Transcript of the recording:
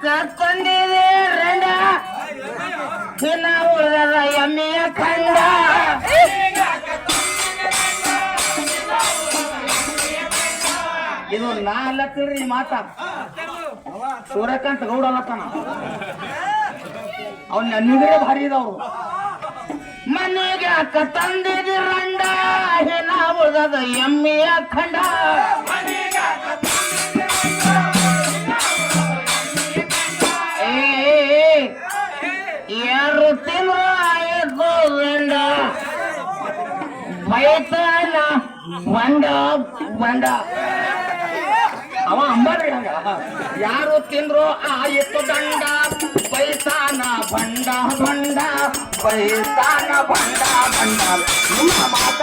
ತಂದಿದೆ ರಂಡ ಇನ್ನ ಉಳಿದ ಎಮ್ಮೆಯ ಖಂಡ ಇದು ನಾಲ್ಕಲ್ರಿ ಮಾತ ಸೂರ್ಯಕಾಂತ್ ಗೌಡ ಅಲ್ಲತ್ತಾನ ಅವ್ನ ನನ್ನಿದ್ರೆ ಭಾರಿ ಇದಾವ್ರು ಮನೆಗೆ ಅಕ್ಕ ತಂದಿದೆ ರಂಡ ಇನ್ನ ಉಳಿದ ಎಮ್ಮೆಯ ಖಂಡ ಯಾರು ತಿಂದ್ರ ಆಯ್ತು ರಂಡ ಬೈತಾನ ಬಂಡ ಬಂಡ ಅವ ಅಂಬಾರಿ ಹಂಗ ಯಾರು ತಿಂದ್ರು ಆಯಿತು ದಂಡ ಬೈತಾನ ಬಂಡ ಬಂಡ ಬೈತಾನ ಬಂಡ ಬಂಡ ನಿಮ್ಮ ಮಾತ